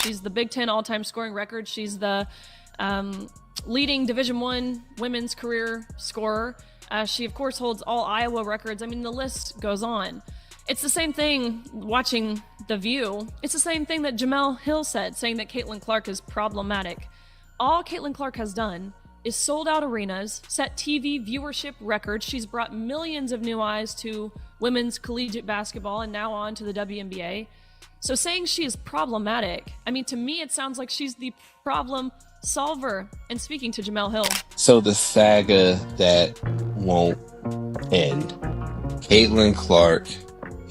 She's the Big Ten all-time scoring record. She's the leading Division I women's career scorer. She, of course, holds all Iowa records. I mean, the list goes on. It's the same thing watching The View. It's the same thing that Jemele Hill said, saying that Caitlyn Clark is problematic. All Caitlyn Clark has done is sold out arenas, set TV viewership records. She's brought millions of new eyes to women's collegiate basketball and now on to the WNBA. So saying she is problematic, I mean, to me, it sounds like she's the problem solver. And speaking to Jemele Hill. So the saga that won't end. Caitlyn Clark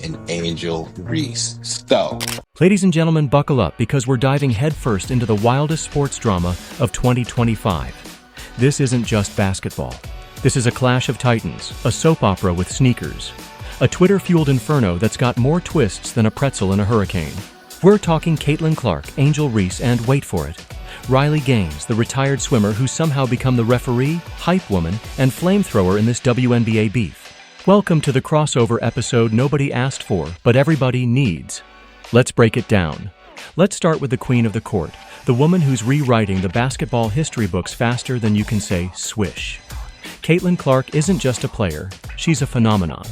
and Angel Reese. So, ladies and gentlemen, buckle up because we're diving headfirst into the wildest sports drama of 2025. This isn't just basketball. This is a clash of titans, a soap opera with sneakers, a Twitter-fueled inferno that's got more twists than a pretzel in a hurricane. We're talking Caitlyn Clark, Angel Reese, and wait for it, Riley Gaines, the retired swimmer who's somehow become the referee, hype woman, and flamethrower in this WNBA beef. Welcome to the crossover episode nobody asked for, but everybody needs. Let's break it down. Let's start with the queen of the court, the woman who's rewriting the basketball history books faster than you can say swish. Caitlyn Clark isn't just a player, she's a phenomenon.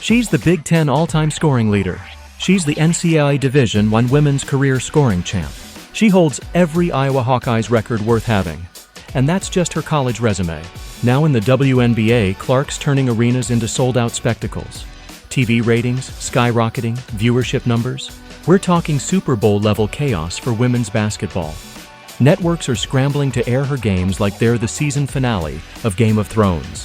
She's the Big Ten all-time scoring leader. She's the NCAA Division I women's career scoring champ. She holds every Iowa Hawkeyes record worth having. And that's just her college resume. Now in the WNBA, Clark's turning arenas into sold-out spectacles. TV ratings skyrocketing, viewership numbers. We're talking Super Bowl-level chaos for women's basketball. Networks are scrambling to air her games like they're the season finale of Game of Thrones.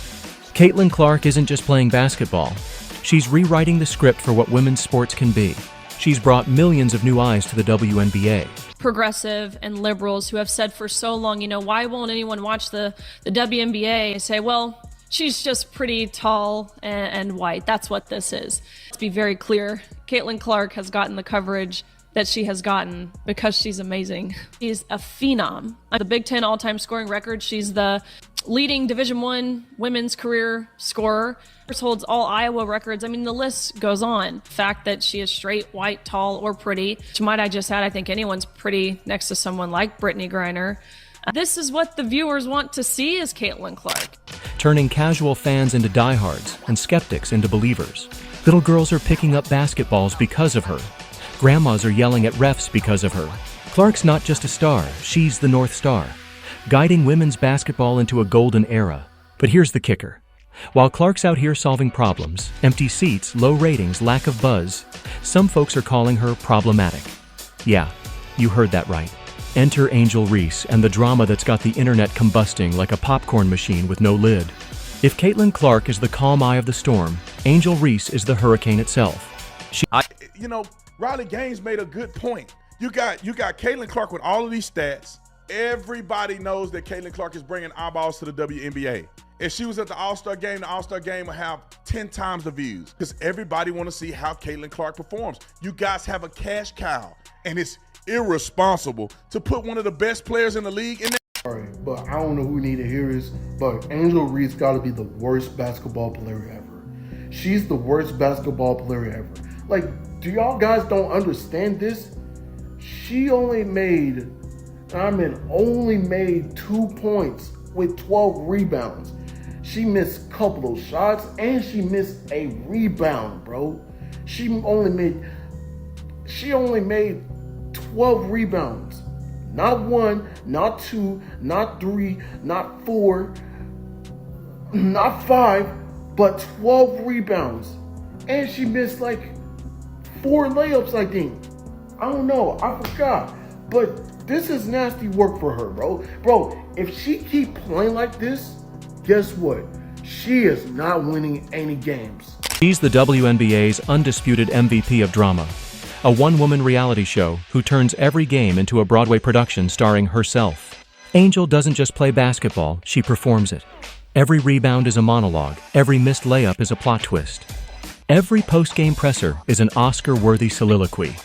Caitlyn Clark isn't just playing basketball. She's rewriting the script for what women's sports can be. She's brought millions of new eyes to the WNBA. Progressive and liberals who have said for so long, why won't anyone watch the WNBA? Say, well, she's just pretty tall and white. That's what this is. Let's be very clear. Caitlyn Clark has gotten the coverage that she has gotten because she's amazing. She's a phenom. The Big Ten all-time scoring record. She's the leading Division I women's career scorer. Holds all Iowa records. I mean, the list goes on. The fact that she is straight, white, tall, or pretty. Which might I just add, I think anyone's pretty next to someone like Brittany Griner. This is what the viewers want to see is Caitlyn Clark. Turning casual fans into diehards and skeptics into believers. Little girls are picking up basketballs because of her. Grandmas are yelling at refs because of her. Clark's not just a star, she's the North Star, guiding women's basketball into a golden era. But here's the kicker. While Clark's out here solving problems, empty seats, low ratings, lack of buzz, some folks are calling her problematic. Yeah, you heard that right. Enter Angel Reese and the drama that's got the internet combusting like a popcorn machine with no lid. If Caitlyn Clark is the calm eye of the storm, Angel Reese is the hurricane itself. Riley Gaines made a good point. You got Caitlyn Clark with all of these stats. Everybody knows that Caitlyn Clark is bringing eyeballs to the WNBA. If she was at the All-Star game would have 10 times the views because everybody want to see how Caitlyn Clark performs. You guys have a cash cow, and it's irresponsible to put one of the best players in the league in there. Sorry, but I don't know who need to hear this, but Angel Reese got to be the worst basketball player ever. She's the worst basketball player ever. Like, do y'all guys don't understand this? She only made 2 points with 12 rebounds. She missed a couple of shots and she missed a rebound, bro. She only made 12 rebounds. Not 1, not 2, not 3, not 4, not 5, but 12 rebounds. And she missed like 4 layups, I think. I don't know, I forgot. But this is nasty work for her, bro. Bro, if she keep playing like this, guess what? She is not winning any games. She's the WNBA's undisputed MVP of drama. A one-woman reality show who turns every game into a Broadway production starring herself. Angel doesn't just play basketball, she performs it. Every rebound is a monologue, every missed layup is a plot twist. Every post-game presser is an Oscar-worthy soliloquy.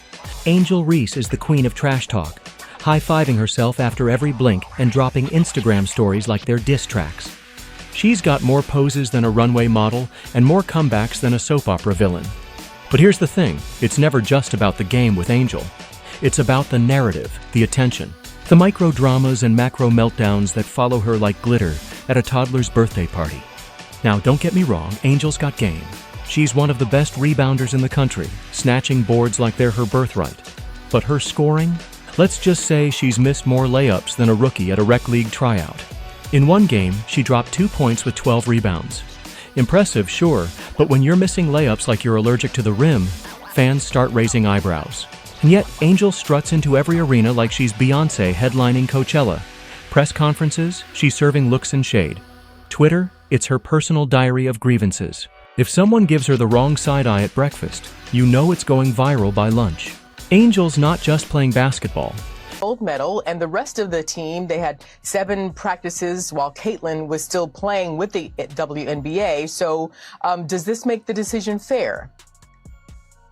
Angel Reese is the queen of trash talk, high-fiving herself after every blink and dropping Instagram stories like they're diss tracks. She's got more poses than a runway model and more comebacks than a soap opera villain. But here's the thing, it's never just about the game with Angel. It's about the narrative, the attention, the micro dramas and macro meltdowns that follow her like glitter at a toddler's birthday party. Now, don't get me wrong, Angel's got game. She's one of the best rebounders in the country, snatching boards like they're her birthright. But her scoring? Let's just say she's missed more layups than a rookie at a rec league tryout. In one game, she dropped 2 points with 12 rebounds. Impressive, sure, but when you're missing layups like you're allergic to the rim, fans start raising eyebrows. And yet, Angel struts into every arena like she's Beyoncé headlining Coachella. Press conferences, she's serving looks and shade. Twitter, it's her personal diary of grievances. If someone gives her the wrong side eye at breakfast, you know it's going viral by lunch. Angel's not just playing basketball. Gold medal, and the rest of the team, they had 7 practices while Caitlyn was still playing with the WNBA. So does this make the decision fair?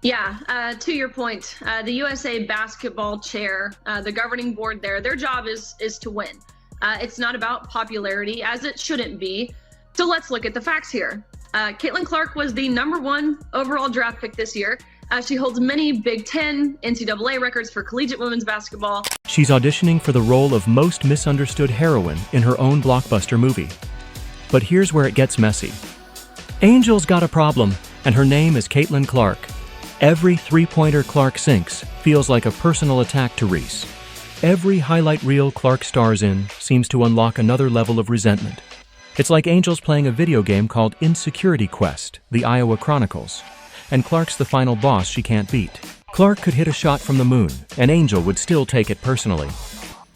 Yeah, to your point, the USA basketball chair, the governing board there, their job is to win. It's not about popularity, as it shouldn't be. So let's look at the facts here. Caitlyn Clark was the #1 overall draft pick this year. She holds many Big Ten, NCAA records for collegiate women's basketball. She's auditioning for the role of most misunderstood heroine in her own blockbuster movie. But here's where it gets messy. Angel's got a problem, and her name is Caitlyn Clark. Every three-pointer Clark sinks feels like a personal attack to Reese. Every highlight reel Clark stars in seems to unlock another level of resentment. It's like Angel's playing a video game called Insecurity Quest, the Iowa Chronicles, and Clark's the final boss she can't beat. Clark could hit a shot from the moon, and Angel would still take it personally.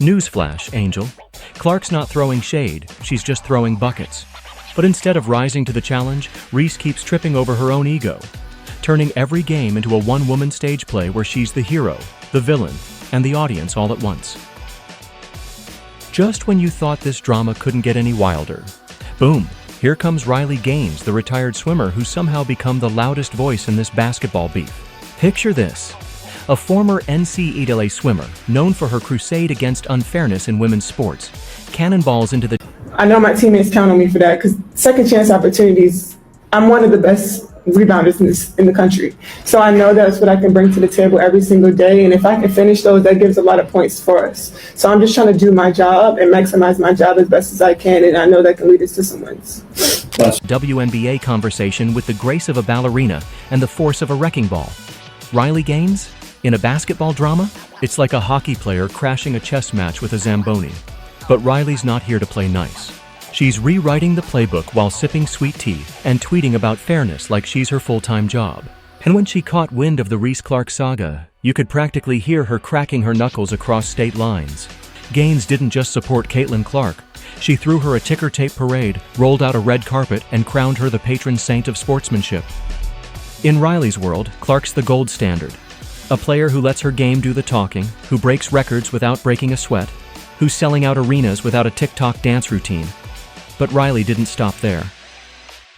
Newsflash, Angel. Clark's not throwing shade, she's just throwing buckets. But instead of rising to the challenge, Reese keeps tripping over her own ego, turning every game into a one-woman stage play where she's the hero, the villain, and the audience all at once. Just when you thought this drama couldn't get any wilder, boom, here comes Riley Gaines, the retired swimmer who's somehow become the loudest voice in this basketball beef. Picture this. A former NCAA swimmer, known for her crusade against unfairness in women's sports, cannonballs into the... I know my teammates count on me for that because second chance opportunities, I'm one of the best rebounders in the country. So I know that's what I can bring to the table every single day. And if I can finish those, that gives a lot of points for us. So I'm just trying to do my job and maximize my job as best as I can. And I know that can lead us to some wins. WNBA conversation with the grace of a ballerina and the force of a wrecking ball. Riley Gaines? In a basketball drama? It's like a hockey player crashing a chess match with a Zamboni. But Riley's not here to play nice. She's rewriting the playbook while sipping sweet tea and tweeting about fairness like she's her full-time job. And when she caught wind of the Reese Clark saga, you could practically hear her cracking her knuckles across state lines. Gaines didn't just support Caitlyn Clark. She threw her a ticker tape parade, rolled out a red carpet, and crowned her the patron saint of sportsmanship. In Riley's world, Clark's the gold standard. A player who lets her game do the talking, who breaks records without breaking a sweat, who's selling out arenas without a TikTok dance routine. But Riley didn't stop there.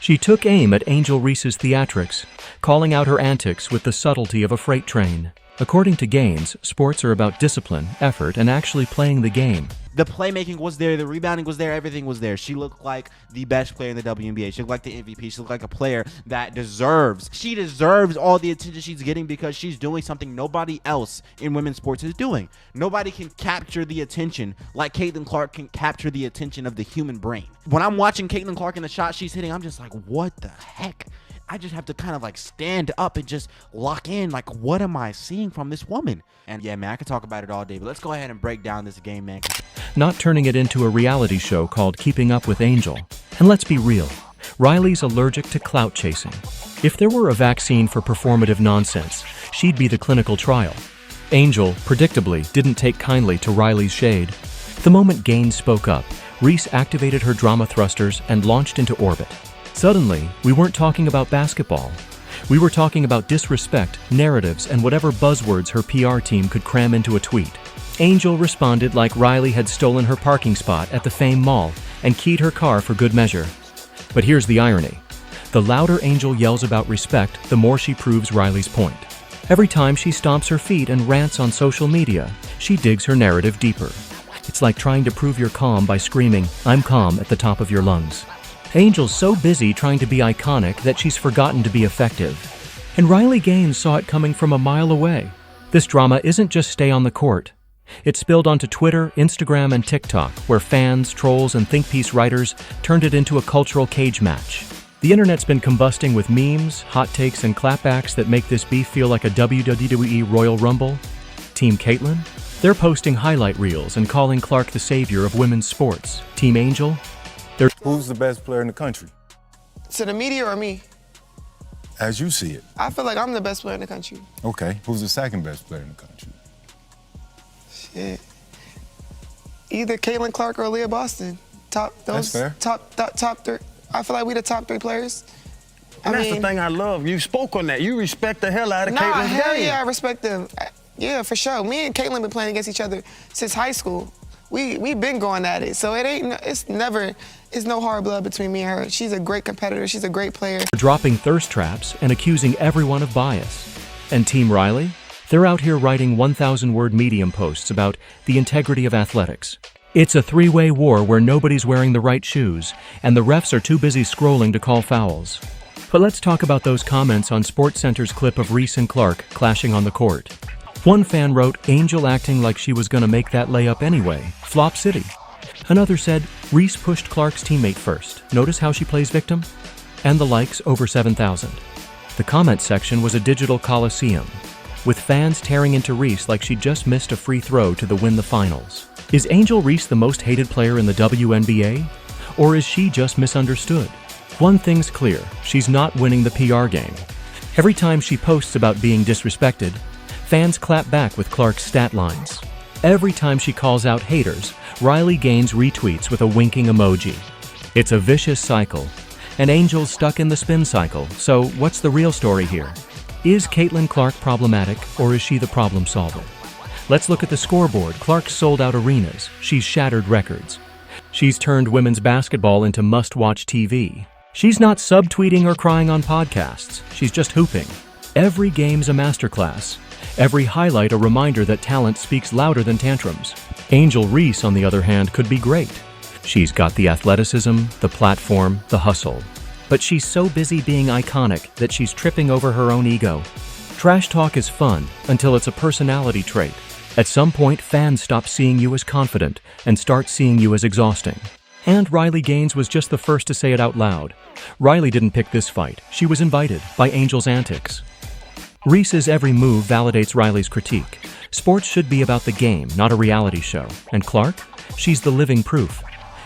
She took aim at Angel Reese's theatrics, calling out her antics with the subtlety of a freight train. According to Gaines, sports are about discipline, effort, and actually playing the game. The playmaking was there, the rebounding was there, everything was there. She looked like the best player in the WNBA. She looked like the MVP. She looked like a player that she deserves all the attention she's getting because she's doing something nobody else in women's sports is doing. Nobody can capture the attention like Caitlyn Clark can capture the attention of the human brain. When I'm watching Caitlyn Clark and the shot she's hitting, I'm just like, what the heck? I just have to kind of like stand up and just lock in, like, what am I seeing from this woman? And yeah, man, I could talk about it all day, but let's go ahead and break down this game, man. Not turning it into a reality show called Keeping Up with Angel. And let's be real, Riley's allergic to clout chasing. If there were a vaccine for performative nonsense, she'd be the clinical trial. Angel, predictably, didn't take kindly to Riley's shade. The moment Gaines spoke up, Reese activated her drama thrusters and launched into orbit. Suddenly, we weren't talking about basketball. We were talking about disrespect, narratives, and whatever buzzwords her PR team could cram into a tweet. Angel responded like Riley had stolen her parking spot at the Phenom Mall and keyed her car for good measure. But here's the irony. The louder Angel yells about respect, the more she proves Riley's point. Every time she stomps her feet and rants on social media, she digs her narrative deeper. It's like trying to prove you're calm by screaming, "I'm calm," at the top of your lungs. Angel's so busy trying to be iconic that she's forgotten to be effective. And Riley Gaines saw it coming from a mile away. This drama isn't just stay on the court. It spilled onto Twitter, Instagram, and TikTok, where fans, trolls, and think piece writers turned it into a cultural cage match. The internet's been combusting with memes, hot takes, and clapbacks that make this beef feel like a WWE Royal Rumble. Team Caitlyn? They're posting highlight reels and calling Clark the savior of women's sports. Team Angel? Who's the best player in the country? To the media or me? As you see it. I feel like I'm the best player in the country. Okay. Who's the second best player in the country? Shit. Either Caitlyn Clark or Leah Boston. That's fair. Top three. I feel like we the top 3 players. And that's the thing I love. You spoke on that. You respect the hell out of Caitlyn's hell game. Yeah, I respect them. Yeah, for sure. Me and Caitlyn been playing against each other since high school. We been going at it, so it's no hard blood between me and her. She's a great competitor. She's a great player. Dropping thirst traps and accusing everyone of bias. And Team Riley? They're out here writing 1,000-word Medium posts about the integrity of athletics. It's a 3-way war where nobody's wearing the right shoes, and the refs are too busy scrolling to call fouls. But let's talk about those comments on SportsCenter's clip of Reese and Clark clashing on the court. One fan wrote, "Angel acting like she was gonna make that layup anyway. Flop City." Another said, "Reese pushed Clark's teammate first. Notice how she plays victim?" And the likes over 7,000. The comment section was a digital coliseum, with fans tearing into Reese like she just missed a free throw to win the finals. Is Angel Reese the most hated player in the WNBA? Or is she just misunderstood? One thing's clear, she's not winning the PR game. Every time she posts about being disrespected, fans clap back with Clark's stat lines. Every time she calls out haters, Riley Gaines retweets with a winking emoji. It's a vicious cycle, and Angel's stuck in the spin cycle, so what's the real story here? Is Caitlyn Clark problematic, or is she the problem solver? Let's look at the scoreboard. Clark's sold out arenas. She's shattered records. She's turned women's basketball into must-watch TV. She's not subtweeting or crying on podcasts. She's just hooping. Every game's a masterclass. Every highlight a reminder that talent speaks louder than tantrums. Angel Reese, on the other hand, could be great. She's got the athleticism, the platform, the hustle. But she's so busy being iconic that she's tripping over her own ego. Trash talk is fun until it's a personality trait. At some point, fans stop seeing you as confident and start seeing you as exhausting. And Riley Gaines was just the first to say it out loud. Riley didn't pick this fight. She was invited by Angel's antics. Reese's every move validates Riley's critique. Sports should be about the game, not a reality show. And Clark? She's the living proof.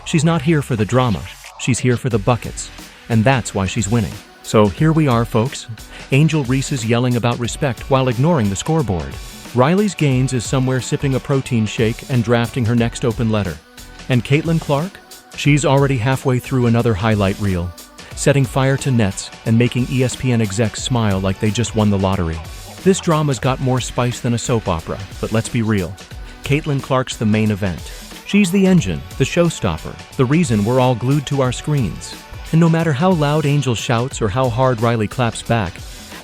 She's not here for the drama. She's here for the buckets. And that's why she's winning. So here we are, folks. Angel Reese is yelling about respect while ignoring the scoreboard. Riley's Gaines is somewhere sipping a protein shake and drafting her next open letter. And Caitlyn Clark? She's already halfway through another highlight reel, setting fire to nets and making ESPN execs smile like they just won the lottery. This drama's got more spice than a soap opera, but let's be real. Caitlyn Clark's the main event. She's the engine, the showstopper, the reason we're all glued to our screens. And no matter how loud Angel shouts or how hard Riley claps back,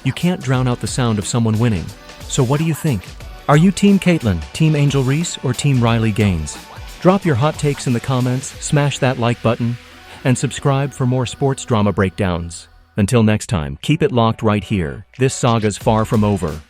you can't drown out the sound of someone winning. So what do you think? Are you Team Caitlyn, Team Angel Reese, or Team Riley Gaines? Drop your hot takes in the comments, smash that like button, and subscribe for more sports drama breakdowns. Until next time, keep it locked right here. This saga's far from over.